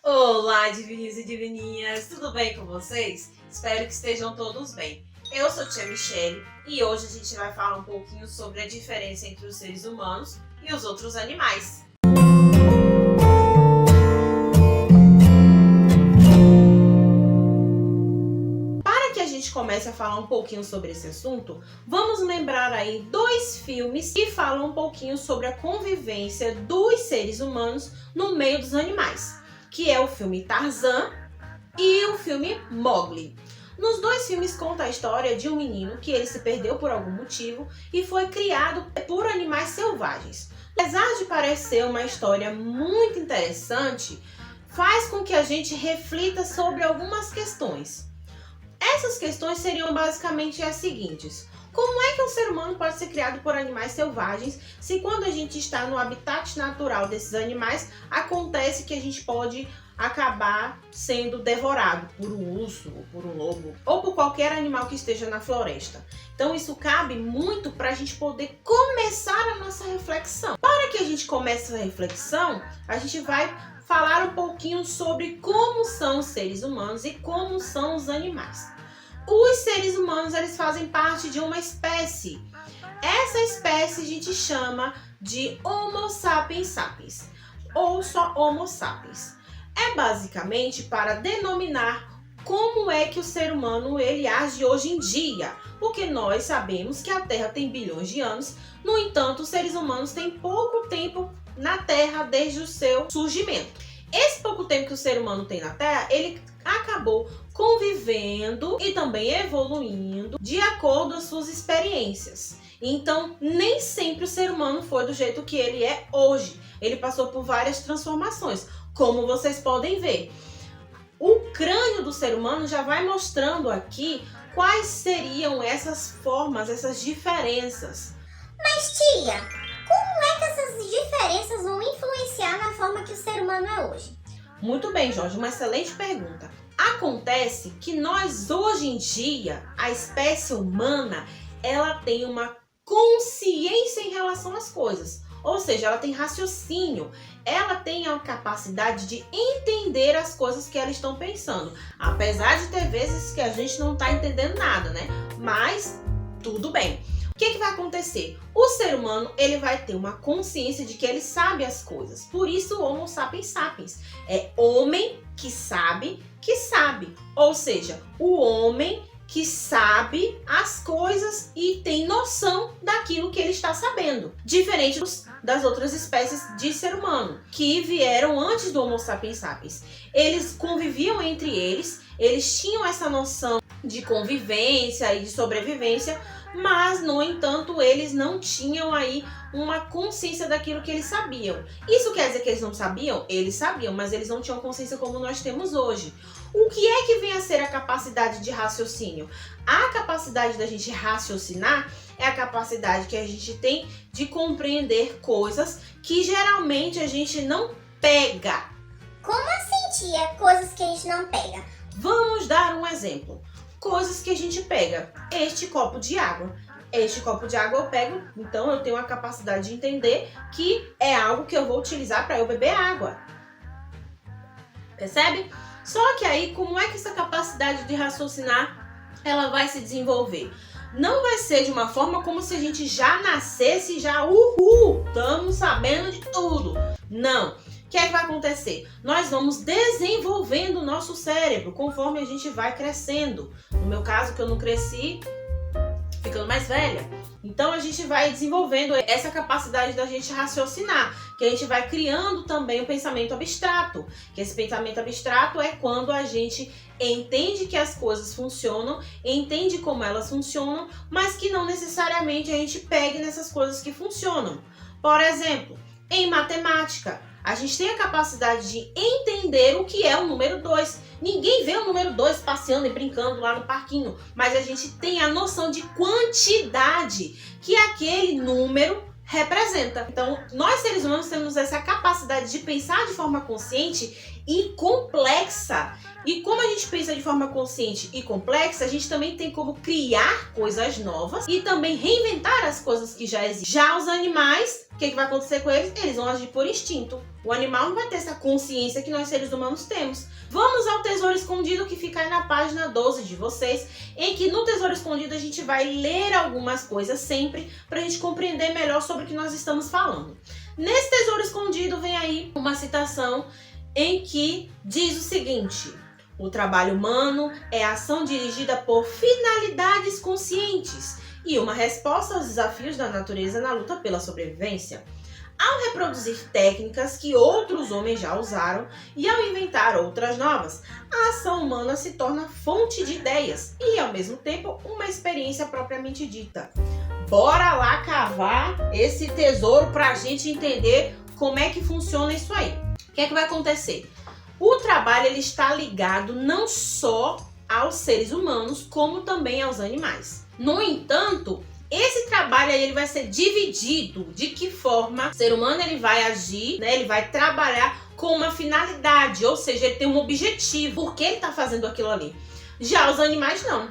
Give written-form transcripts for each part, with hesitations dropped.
Olá, divininhos e divininhas! Tudo bem com vocês? Espero que estejam todos bem. Eu sou Tia Michele e hoje a gente vai falar um pouquinho sobre a diferença entre os seres humanos e os outros animais. Para que a gente comece a falar um pouquinho sobre esse assunto, vamos lembrar aí dois filmes que falam um pouquinho sobre a convivência dos seres humanos no meio dos animais, que é o filme Tarzan e o filme Mowgli. Nos dois filmes conta a história de um menino que ele se perdeu por algum motivo e foi criado por animais selvagens. Apesar de parecer uma história muito interessante, faz com que a gente reflita sobre algumas questões. Essas questões seriam basicamente as seguintes: como é que um ser humano pode ser criado por animais selvagens se quando a gente está no habitat natural desses animais, acontece que a gente pode acabar sendo devorado por um urso, ou por um lobo, ou por qualquer animal que esteja na floresta? Então isso cabe muito para a gente poder começar a nossa reflexão. Para que a gente comece a reflexão, a gente vai falar um pouquinho sobre como são os seres humanos e como são os animais. Os seres humanos, eles fazem parte de uma espécie. Essa espécie a gente chama de Homo sapiens sapiens, ou só Homo sapiens. É basicamente para denominar como é que o ser humano ele age hoje em dia, porque nós sabemos que a Terra tem bilhões de anos, no entanto, os seres humanos têm pouco tempo na Terra desde o seu surgimento. Esse pouco tempo que o ser humano tem na Terra, ele acabou convivendo e também evoluindo de acordo com as suas experiências. Então, nem sempre o ser humano foi do jeito que ele é hoje. Ele passou por várias transformações, como vocês podem ver. O crânio do ser humano já vai mostrando aqui quais seriam essas formas, essas diferenças. Mas tia, como é que essas diferenças vão influenciar na forma que o ser humano é hoje? Muito bem, Jorge, uma excelente pergunta. Acontece que nós hoje em dia, a espécie humana, ela tem uma consciência em relação às coisas. Ou seja, ela tem raciocínio, ela tem a capacidade de entender as coisas que elas estão pensando. Apesar de ter vezes que a gente não está entendendo nada, né? Mas tudo bem. O que vai acontecer? O ser humano ele vai ter uma consciência de que ele sabe as coisas. Por isso, o Homo sapiens sapiens é homem que sabe que sabe. Ou seja, o homem que sabe as coisas e tem noção daquilo que ele está sabendo. Diferente das outras espécies de ser humano, que vieram antes do Homo sapiens sapiens. Eles conviviam entre eles, eles tinham essa noção de convivência e de sobrevivência, mas, no entanto, eles não tinham aí uma consciência daquilo que eles sabiam. Isso quer dizer que eles não sabiam? Eles sabiam, mas eles não tinham consciência como nós temos hoje. O que é que vem a ser a capacidade de raciocínio? A capacidade da gente raciocinar é a capacidade que a gente tem de compreender coisas que geralmente a gente não pega. Como assim, tia? Coisas que a gente não pega? Vamos dar um exemplo. Coisas que a gente pega. Este copo de água. Este copo de água eu pego, então eu tenho a capacidade de entender que é algo que eu vou utilizar para eu beber água. Percebe? Só que aí, como é que essa capacidade de raciocinar ela vai se desenvolver? Não vai ser de uma forma como se a gente já nascesse já, estamos sabendo de tudo. Não. O que é que vai acontecer? Nós vamos desenvolvendo o nosso cérebro conforme a gente vai crescendo. No meu caso, que eu não cresci, ficando mais velha. Então a gente vai desenvolvendo essa capacidade da gente raciocinar, que a gente vai criando também o pensamento abstrato. Que esse pensamento abstrato é quando a gente entende que as coisas funcionam, entende como elas funcionam, mas que não necessariamente a gente pegue nessas coisas que funcionam. Por exemplo, em matemática, a gente tem a capacidade de entender o que é o número 2. Ninguém vê o número 2 passeando e brincando lá no parquinho, mas a gente tem a noção de quantidade que aquele número representa. Então, nós seres humanos temos essa capacidade de pensar de forma consciente e complexa. E como a gente pensa de forma consciente e complexa, a gente também tem como criar coisas novas e também reinventar as coisas que já existem. Já os animais o que vai acontecer com eles? Eles vão agir por instinto. O animal não vai ter essa consciência que nós seres humanos temos. Vamos ao tesouro escondido, que fica aí na página 12 de vocês, em que no tesouro escondido a gente vai ler algumas coisas sempre para a gente compreender melhor sobre o que nós estamos falando. Nesse tesouro escondido vem aí uma citação em que diz o seguinte: o trabalho humano é ação dirigida por finalidades conscientes e uma resposta aos desafios da natureza na luta pela sobrevivência. Ao reproduzir técnicas que outros homens já usaram e ao inventar outras novas, a ação humana se torna fonte de ideias e, ao mesmo tempo, uma experiência propriamente dita. Bora lá cavar esse tesouro para a gente entender como é que funciona isso aí. O que é que vai acontecer? O trabalho ele está ligado não só aos seres humanos, como também aos animais. No entanto, esse trabalho aí ele vai ser dividido. De que forma o ser humano ele vai agir, né? Ele vai trabalhar com uma finalidade, ou seja, ele tem um objetivo. Por que ele está fazendo aquilo ali? Já os animais não.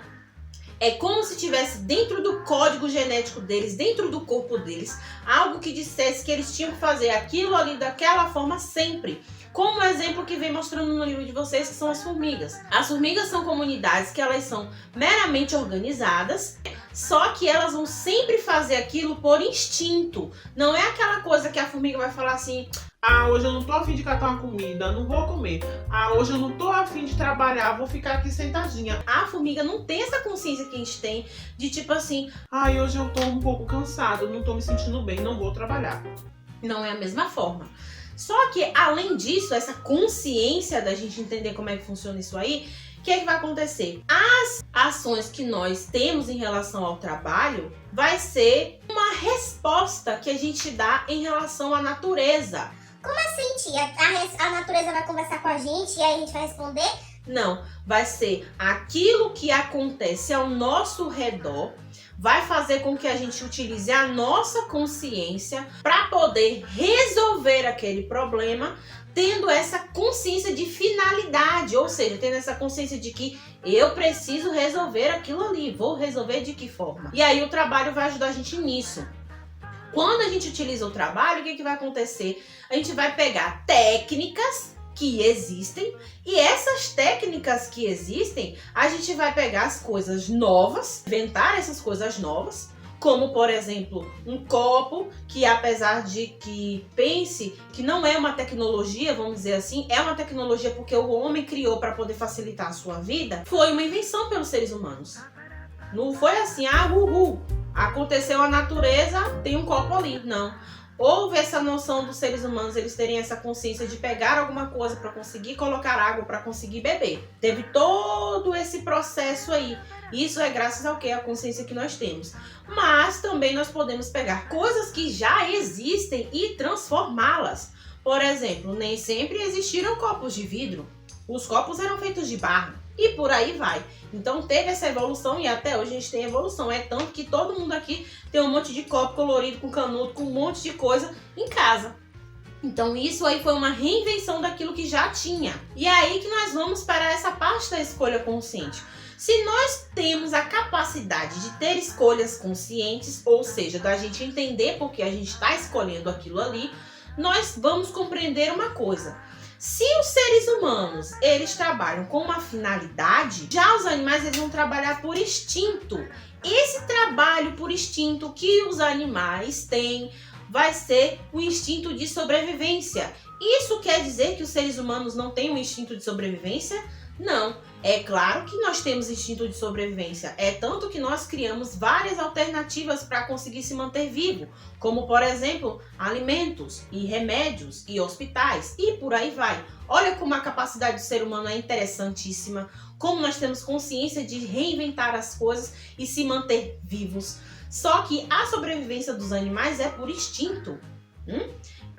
É como se tivesse dentro do código genético deles, dentro do corpo deles, algo que dissesse que eles tinham que fazer aquilo ali daquela forma sempre. Como o exemplo que vem mostrando no livro de vocês, que são as formigas. As formigas são comunidades que elas são meramente organizadas, só que elas vão sempre fazer aquilo por instinto. Não é aquela coisa que a formiga vai falar assim: ah, hoje eu não tô afim de catar uma comida, não vou comer. Ah, hoje eu não tô afim de trabalhar, vou ficar aqui sentadinha. A formiga não tem essa consciência que a gente tem de tipo assim: ah, hoje eu tô um pouco cansado, não tô me sentindo bem, não vou trabalhar. Não é a mesma forma. Só que, além disso, essa consciência da gente entender como é que funciona isso aí, o que é que vai acontecer? As ações que nós temos em relação ao trabalho vai ser uma resposta que a gente dá em relação à natureza. Como assim, tia? A natureza vai conversar com a gente e aí a gente vai responder? Não, vai ser aquilo que acontece ao nosso redor, vai fazer com que a gente utilize a nossa consciência para poder resolver aquele problema, tendo essa consciência de finalidade, ou seja, tendo essa consciência de que eu preciso resolver aquilo ali, vou resolver de que forma? E aí o trabalho vai ajudar a gente nisso. Quando a gente utiliza o trabalho, o que vai acontecer? A gente vai pegar técnicas que existem, e essas técnicas que existem, a gente vai pegar as coisas novas, inventar essas coisas novas, como por exemplo, um copo, que apesar de que pense que não é uma tecnologia, vamos dizer assim, é uma tecnologia porque o homem criou para poder facilitar a sua vida, foi uma invenção pelos seres humanos. Não foi assim, aconteceu a natureza, tem um copo ali, não. Houve essa noção dos seres humanos, eles terem essa consciência de pegar alguma coisa para conseguir colocar água, para conseguir beber. Teve todo esse processo aí. Isso é graças ao que? A consciência que nós temos. Mas também nós podemos pegar coisas que já existem e transformá-las. Por exemplo, nem sempre existiram copos de vidro. Os copos eram feitos de barro. E por aí vai. Então teve essa evolução e até hoje a gente tem evolução. É tanto que todo mundo aqui tem um monte de copo colorido, com canudo, com um monte de coisa em casa. Então isso aí foi uma reinvenção daquilo que já tinha. E é aí que nós vamos para essa parte da escolha consciente. Se nós temos a capacidade de ter escolhas conscientes, ou seja, da gente entender porque a gente está escolhendo aquilo ali, nós vamos compreender uma coisa. Se os seres humanos, eles trabalham com uma finalidade, já os animais eles vão trabalhar por instinto. Esse trabalho por instinto que os animais têm vai ser o instinto de sobrevivência. Isso quer dizer que os seres humanos não têm um instinto de sobrevivência? Não. É claro que nós temos instinto de sobrevivência. É tanto que nós criamos várias alternativas para conseguir se manter vivo, como por exemplo, alimentos e remédios e hospitais e por aí vai. Olha como a capacidade do ser humano é interessantíssima, como nós temos consciência de reinventar as coisas e se manter vivos. Só que a sobrevivência dos animais é por instinto.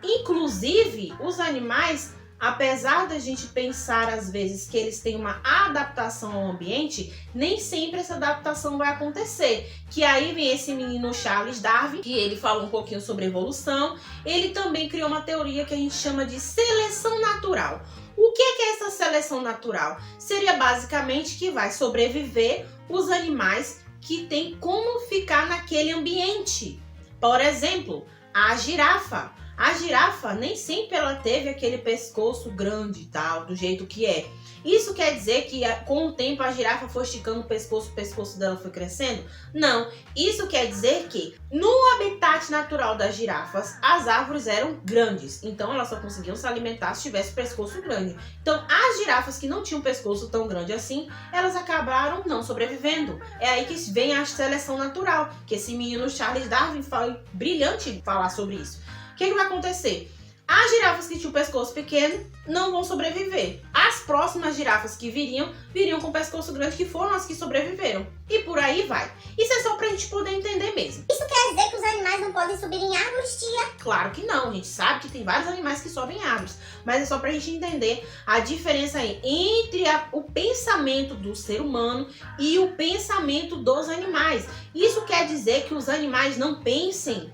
Inclusive, os animais, apesar da gente pensar às vezes que eles têm uma adaptação ao ambiente, nem sempre essa adaptação vai acontecer. Que aí vem esse menino Charles Darwin, que ele fala um pouquinho sobre evolução. Ele também criou uma teoria que a gente chama de seleção natural. O que é essa seleção natural? Seria basicamente que vai sobreviver os animais que têm como ficar naquele ambiente. Por exemplo, a girafa. A girafa nem sempre ela teve aquele pescoço grande e tal, do jeito que é. Isso quer dizer que com o tempo a girafa foi esticando o pescoço dela foi crescendo? Não. Isso quer dizer que no habitat natural das girafas, as árvores eram grandes. Então elas só conseguiam se alimentar se tivesse pescoço grande. Então as girafas que não tinham pescoço tão grande assim, elas acabaram não sobrevivendo. É aí que vem a seleção natural, que esse menino Charles Darwin foi brilhante falar sobre isso. O que vai acontecer? As girafas que tinham o pescoço pequeno não vão sobreviver. As próximas girafas que viriam com o pescoço grande, que foram as que sobreviveram. E por aí vai. Isso é só pra gente poder entender mesmo. Isso quer dizer que os animais não podem subir em árvores, tia? Claro que não. A gente sabe que tem vários animais que sobem em árvores. Mas é só pra gente entender a diferença aí entre o pensamento do ser humano e o pensamento dos animais. Isso quer dizer que os animais não pensem?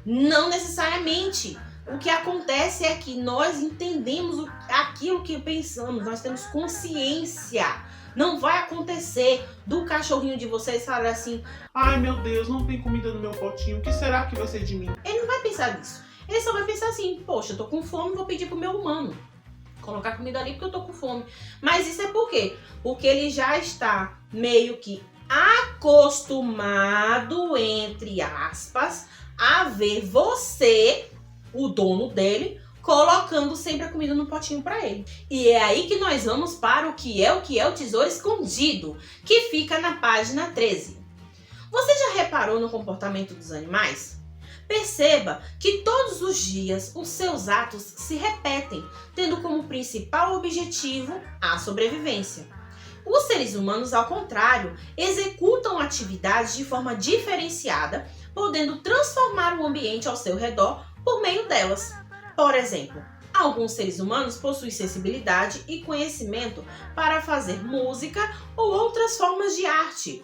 Não necessariamente. O que acontece é que nós entendemos aquilo que pensamos, nós temos consciência. Não vai acontecer do cachorrinho de vocês falar assim: ai meu Deus, não tem comida no meu potinho, o que será que vai ser de mim? Ele não vai pensar nisso. Ele só vai pensar assim: poxa, eu tô com fome, vou pedir pro meu humano colocar comida ali porque eu tô com fome. Mas isso é por quê? Porque ele já está meio que acostumado, entre aspas, a ver você, o dono dele, colocando sempre a comida no potinho para ele. E é aí que nós vamos para o que é o tesouro escondido, que fica na página 13. Você já reparou no comportamento dos animais? Perceba que todos os dias os seus atos se repetem, tendo como principal objetivo a sobrevivência. Os seres humanos, ao contrário, executam atividades de forma diferenciada, podendo transformar o ambiente ao seu redor por meio delas. Por exemplo, alguns seres humanos possuem sensibilidade e conhecimento para fazer música ou outras formas de arte.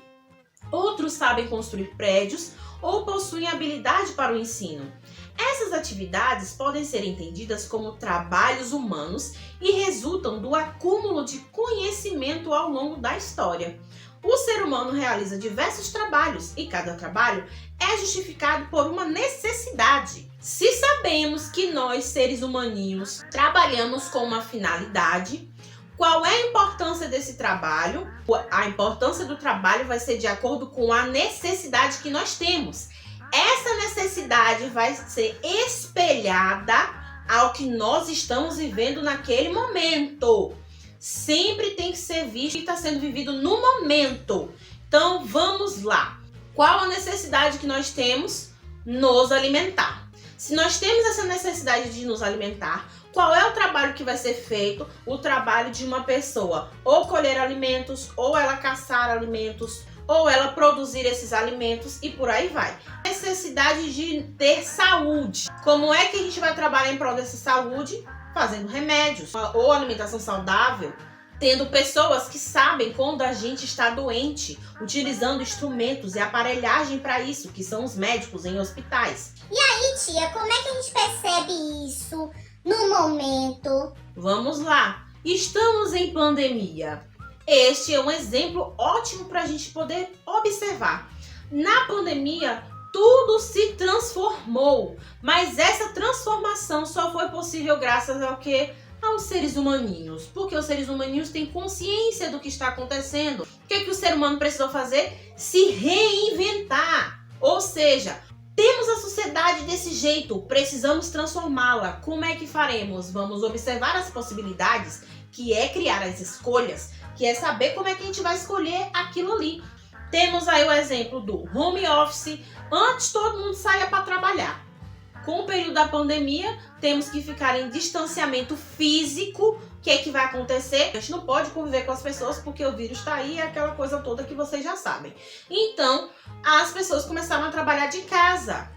Outros sabem construir prédios ou possuem habilidade para o ensino. Essas atividades podem ser entendidas como trabalhos humanos e resultam do acúmulo de conhecimento ao longo da história. O ser humano realiza diversos trabalhos e cada trabalho é justificado por uma necessidade. Se sabemos que nós, seres humaninhos, trabalhamos com uma finalidade, qual é a importância desse trabalho? A importância do trabalho vai ser de acordo com a necessidade que nós temos. Essa necessidade vai ser espelhada ao que nós estamos vivendo naquele momento. Sempre tem que ser visto o que está sendo vivido no momento. Então, vamos lá. Qual a necessidade que nós temos? Nos alimentar. Se nós temos essa necessidade de nos alimentar, qual é o trabalho que vai ser feito? O trabalho de uma pessoa ou colher alimentos, ou ela caçar alimentos, ou ela produzir esses alimentos e por aí vai. Necessidade de ter saúde. Como é que a gente vai trabalhar em prol dessa saúde? Fazendo remédios ou alimentação saudável, tendo pessoas que sabem quando a gente está doente, utilizando instrumentos e aparelhagem para isso, que são os médicos em hospitais. E aí, tia, como é que a gente percebe isso no momento? Vamos lá. Estamos em pandemia. Este é um exemplo ótimo para a gente poder observar. Na pandemia, tudo se transformou, mas essa transformação só foi possível graças ao quê? Aos seres humaninhos, porque os seres humaninhos têm consciência do que está acontecendo. O que o ser humano precisou fazer? Se reinventar. Ou seja, temos a sociedade desse jeito, precisamos transformá-la. Como é que faremos? Vamos observar as possibilidades, que é criar as escolhas, que é saber como é que a gente vai escolher aquilo ali. Temos aí o exemplo do home office. Antes todo mundo saía para trabalhar. Com o período da pandemia, temos que ficar em distanciamento físico. O que é que vai acontecer? A gente não pode conviver com as pessoas porque o vírus está aí, é aquela coisa toda que vocês já sabem. Então, as pessoas começaram a trabalhar de casa.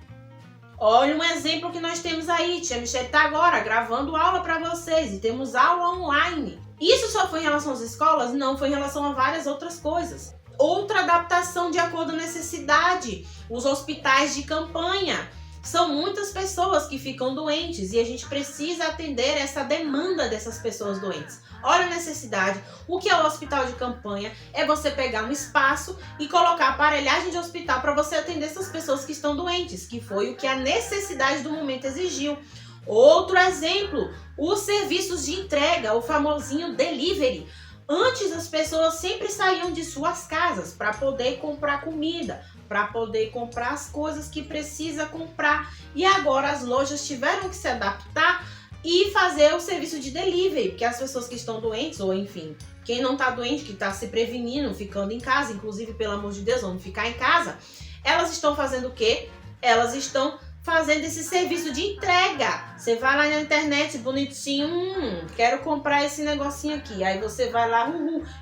Olha um exemplo que nós temos aí. Tia Michelle está agora gravando aula para vocês e temos aula online. Isso só foi em relação às escolas? Não, foi em relação a várias outras coisas. Outra adaptação de acordo com a necessidade. Os hospitais de campanha. São muitas pessoas que ficam doentes e a gente precisa atender essa demanda dessas pessoas doentes. Olha a necessidade. O que é o hospital de campanha? É você pegar um espaço e colocar aparelhagem de hospital para você atender essas pessoas que estão doentes, que foi o que a necessidade do momento exigiu. Outro exemplo, os serviços de entrega, o famosinho delivery. Antes as pessoas sempre saíam de suas casas para poder comprar comida, para poder comprar as coisas que precisa comprar. E agora as lojas tiveram que se adaptar e fazer o serviço de delivery, porque as pessoas que estão doentes, ou enfim, quem não está doente, que está se prevenindo, ficando em casa, inclusive, pelo amor de Deus, vamos ficar em casa, elas estão fazendo o quê? Elas estão fazendo esse serviço de entrega. Você vai lá na internet, bonitinho, quero comprar esse negocinho aqui. Aí você vai lá,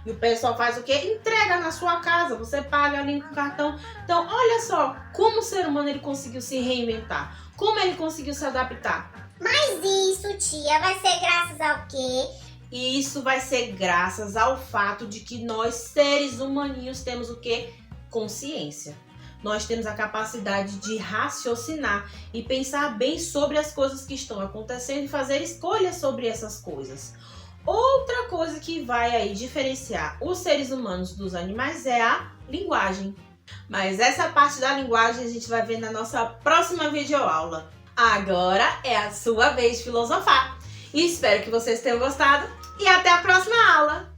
e o pessoal faz o quê? Entrega na sua casa, você paga ali com o cartão. Então, olha só como o ser humano ele conseguiu se reinventar, como ele conseguiu se adaptar. Mas isso, tia, vai ser graças ao quê? E isso vai ser graças ao fato de que nós, seres humaninhos, temos o quê? Consciência. Nós temos a capacidade de raciocinar e pensar bem sobre as coisas que estão acontecendo e fazer escolhas sobre essas coisas. Outra coisa que vai aí diferenciar os seres humanos dos animais é a linguagem. Mas essa parte da linguagem a gente vai ver na nossa próxima videoaula. Agora é a sua vez de filosofar. E espero que vocês tenham gostado e até a próxima aula!